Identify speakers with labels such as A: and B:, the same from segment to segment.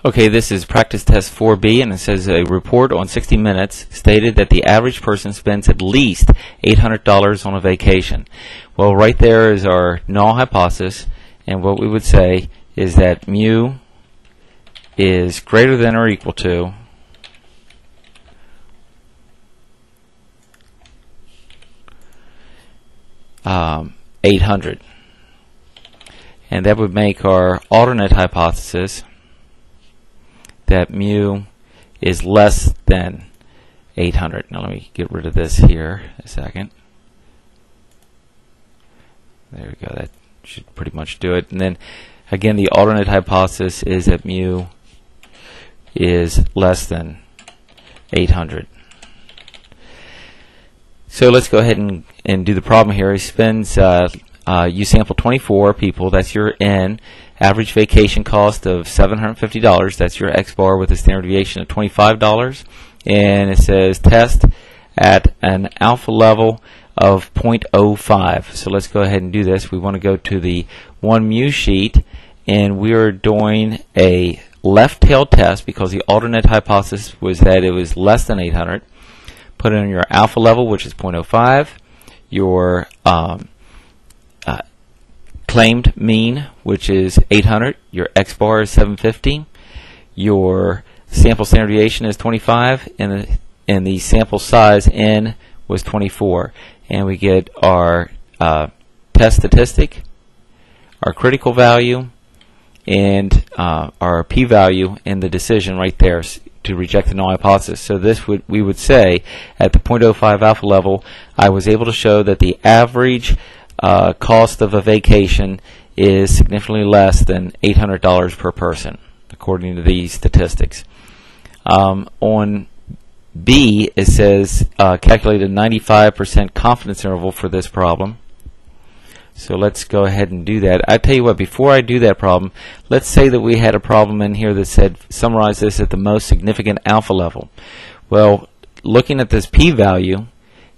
A: Okay, this is practice test 4B, and it says a report on 60 Minutes stated that the average person spends at least $800 on a vacation. Well, right there is our null hypothesis, and what we would say is that mu is greater than or equal to $800. And that would make our alternate hypothesis that mu is less than 800. Now let me get rid of this here a second. There we go. That should pretty much do it. And then again, the alternate hypothesis is that mu is less than 800. So let's go ahead and do the problem here. He spends you sample 24 people, that's your N, average vacation cost of $750, that's your X bar with a standard deviation of $25, and it says test at an alpha level of 0.05. So let's go ahead and do this. We want to go to the 1 mu sheet, and we are doing a left tail test because the alternate hypothesis was that it was less than 800. Put in your alpha level, which is 0.05, your claimed mean, which is 800, your X bar is 750, your sample standard deviation is 25, and the sample size N was 24. And we get our test statistic, our critical value, and our p-value in the decision right there to reject the null hypothesis. So this we would say at the 0.05 alpha level, I was able to show that the average cost of a vacation is significantly less than $800 per person, according to these statistics. On B, it says calculate a 95% confidence interval for this problem. So let's go ahead and do that. I tell you what, before I do that problem, let's say that we had a problem in here that said summarize this at the most significant alpha level. Well, looking at this p-value,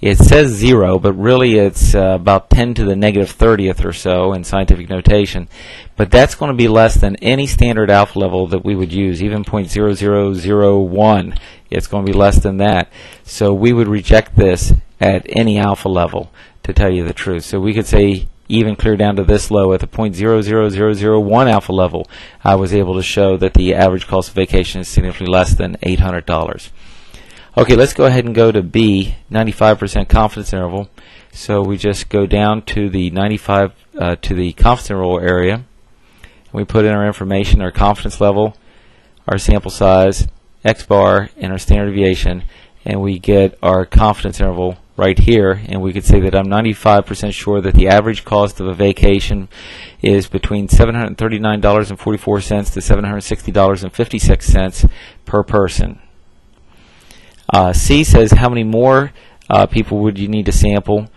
A: it says 0, but really it's about 10 to the negative 30th or so in scientific notation. But that's going to be less than any standard alpha level that we would use, even 0.0001. It's going to be less than that. So we would reject this at any alpha level, to tell you the truth. So we could say even clear down to this low at the 0.00001 alpha level, I was able to show that the average cost of vacation is significantly less than $800. Okay, let's go ahead and go to B, 95% confidence interval. So we just go down to the 95 to the confidence interval area, and we put in our information, our confidence level, our sample size, X bar, and our standard deviation, and we get our confidence interval right here, and we could say that I'm 95% sure that the average cost of a vacation is between $739.44 to $760.56 per person. C says how many more people would you need to sample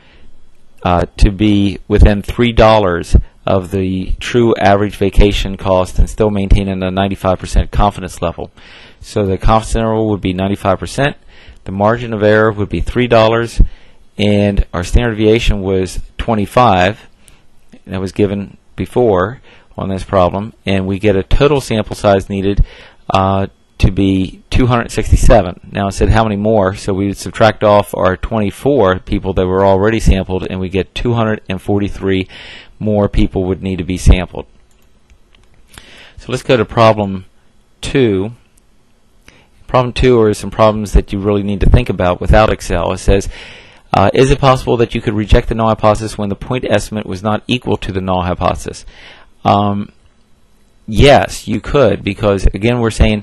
A: to be within $3 of the true average vacation cost and still maintaining a 95% confidence level. So the confidence interval would be 95%, the margin of error would be $3, and our standard deviation was 25, that was given before on this problem, and we get a total sample size needed to be 267. Now it said how many more, so we would subtract off our 24 people that were already sampled, and we get 243 more people would need to be sampled. So let's go to problem 2. Problem 2 are some problems that you really need to think about without Excel. It says, is it possible that you could reject the null hypothesis when the point estimate was not equal to the null hypothesis? Yes, you could, because again we're saying,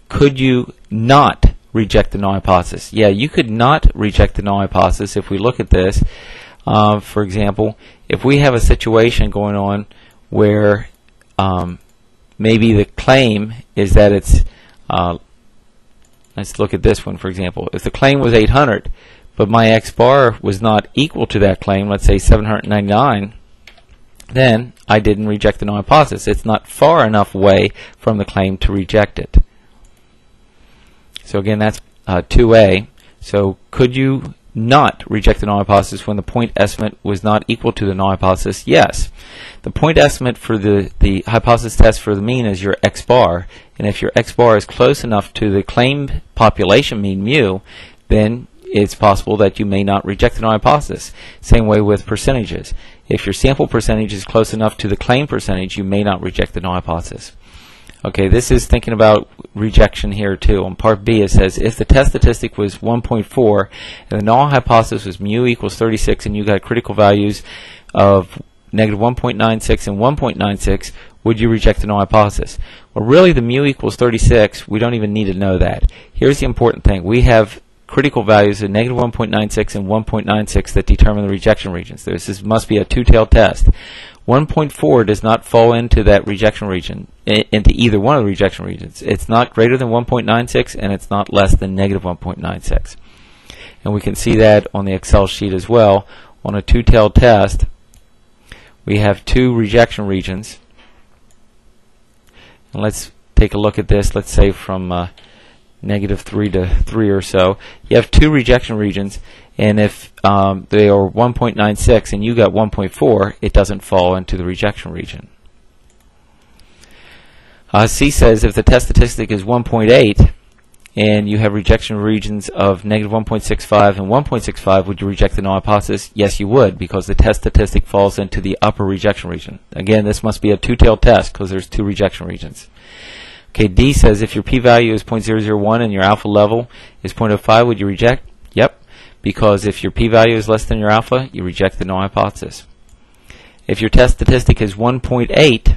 A: could you not reject the null hypothesis? Yeah, you could not reject the null hypothesis if we look at this. For example, if we have a situation going on where maybe the claim is that it's, let's look at this one for example. If the claim was 800, but my X bar was not equal to that claim, let's say 799, then I didn't reject the null hypothesis. It's not far enough away from the claim to reject it. So again, that's 2A. So could you not reject the null hypothesis when the point estimate was not equal to the null hypothesis? Yes. The point estimate for the hypothesis test for the mean is your x bar, and if your x bar is close enough to the claimed population mean mu, then it's possible that you may not reject the null hypothesis. Same way with percentages. If your sample percentage is close enough to the claimed percentage, you may not reject the null hypothesis. Okay, this is thinking about rejection here too. On part B it says if the test statistic was 1.4 and the null hypothesis was mu equals 36 and you got critical values of negative 1.96 and 1.96, would you reject the null hypothesis? Well, really the mu equals 36, we don't even need to know that. Here's the important thing. We have critical values of negative 1.96 and 1.96 that determine the rejection regions. This must be a two-tailed test. 1.4 does not fall into that rejection region, into either one of the rejection regions. It's not greater than 1.96 and it's not less than negative 1.96. And we can see that on the Excel sheet as well. On a two-tailed test, we have two rejection regions. And let's take a look at this. Let's say from negative 3 to 3 or so. You have two rejection regions, and if they are 1.96 and you got 1.4, it doesn't fall into the rejection region. C says if the test statistic is 1.8 and you have rejection regions of negative 1.65 and 1.65, would you reject the null hypothesis? Yes, you would, because the test statistic falls into the upper rejection region. Again, this must be a two-tailed test because there's two rejection regions. Okay, D says if your p-value is 0.001 and your alpha level is 0.05, would you reject? Yep, because if your p-value is less than your alpha, you reject the null hypothesis. If your test statistic is 1.8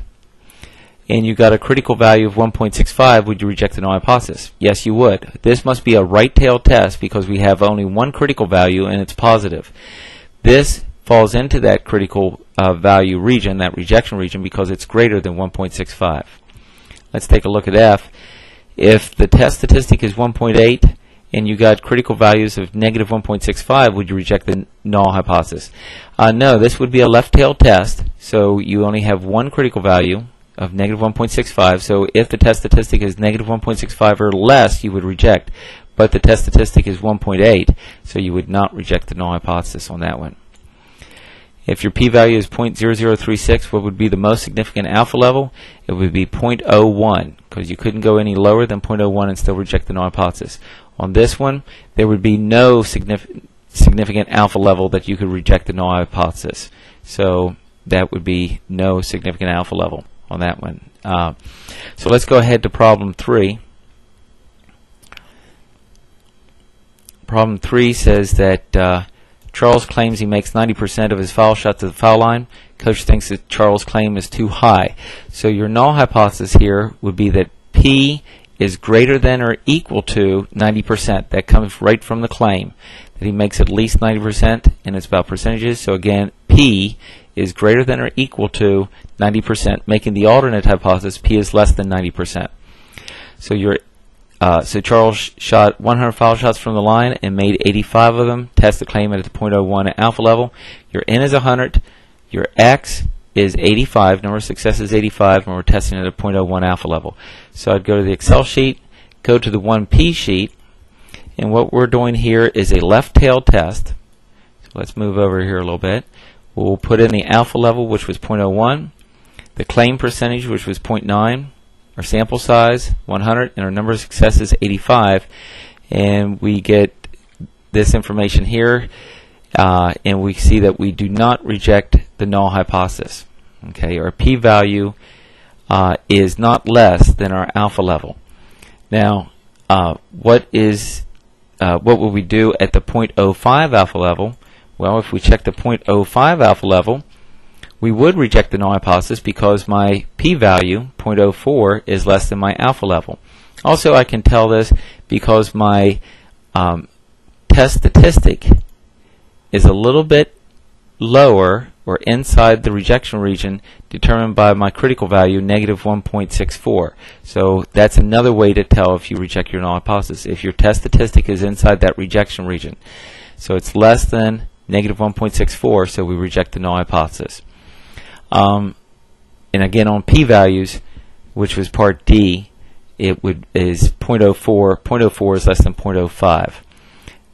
A: and you got a critical value of 1.65, would you reject the null hypothesis? Yes, you would. This must be a right-tailed test because we have only one critical value and it's positive. This falls into that critical value region, that rejection region, because it's greater than 1.65. Let's take a look at F. If the test statistic is 1.8 and you got critical values of negative 1.65, would you reject the null hypothesis? No, this would be a left-tailed test, so you only have one critical value of negative 1.65, so if the test statistic is negative 1.65 or less, you would reject. But the test statistic is 1.8, so you would not reject the null hypothesis on that one. If your p-value is 0.0036, what would be the most significant alpha level? It would be 0.01, because you couldn't go any lower than 0.01 and still reject the null hypothesis. On this one, there would be no significant alpha level that you could reject the null hypothesis. So that would be no significant alpha level on that one. So let's go ahead to problem 3. Problem 3 says that Charles claims he makes 90% of his foul shots to the foul line. Coach thinks that Charles' claim is too high. So your null hypothesis here would be that P is greater than or equal to 90%. That comes right from the claim, that he makes at least 90%, and it's about percentages. So again, P is greater than or equal to 90%, making the alternate hypothesis P is less than 90%. So your so Charles shot 100 foul shots from the line and made 85 of them. Test the claim at the 0.01 alpha level. Your N is 100. Your X is 85. Number of success is 85, and we're testing at a 0.01 alpha level. So I'd go to the Excel sheet, go to the 1P sheet, and what we're doing here is a left-tailed test. So let's move over here a little bit. We'll put in the alpha level, which was 0.01, the claim percentage, which was 0.9, our sample size 100, and our number of successes 85, and we get this information here, and we see that we do not reject the null hypothesis. Okay, our p-value is not less than our alpha level. Now, what will we do at the 0.05 alpha level? Well, if we check the 0.05 alpha level, we would reject the null hypothesis because my p-value, 0.04, is less than my alpha level. Also, I can tell this because my test statistic is a little bit lower or inside the rejection region determined by my critical value, negative 1.64. So that's another way to tell if you reject your null hypothesis, if your test statistic is inside that rejection region. So it's less than negative 1.64, so we reject the null hypothesis. And again, on p-values, which was part D, it is 0.04. 0.04 is less than 0.05.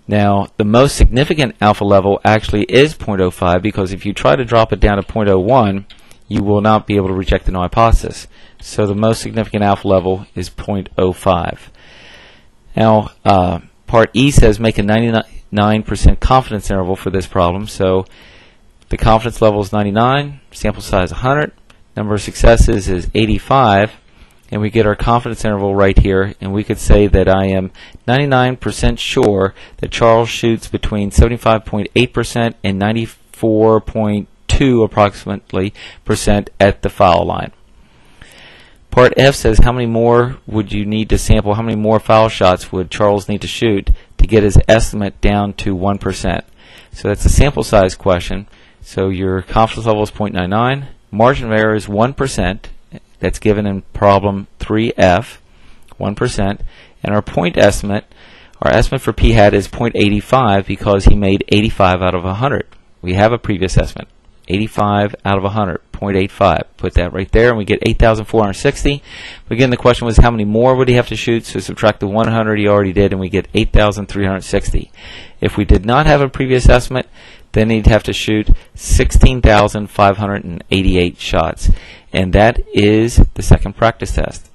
A: Now, the most significant alpha level actually is 0.05, because if you try to drop it down to 0.01, you will not be able to reject the null hypothesis. So the most significant alpha level is 0.05. Now, part E says make a 99% confidence interval for this problem. So the confidence level is 99, sample size 100, number of successes is 85, and we get our confidence interval right here, and we could say that I am 99% sure that Charles shoots between 75.8% and 94.2 approximately percent at the foul line. Part F says how many more would you need to sample, how many more foul shots would Charles need to shoot to get his estimate down to 1%. So that's a sample size question. So your confidence level is 0.99, margin of error is 1%. That's given in problem 3F, 1%, and our point estimate, our estimate for p hat is 0.85 because he made 85 out of 100. We have a previous estimate, 85 out of 100, 0.85. Put that right there, and we get 8,460. Again, the question was how many more would he have to shoot, so subtract the 100 he already did, and we get 8,360. If we did not have a previous estimate, then he'd have to shoot 16,588 shots. And that is the second practice test.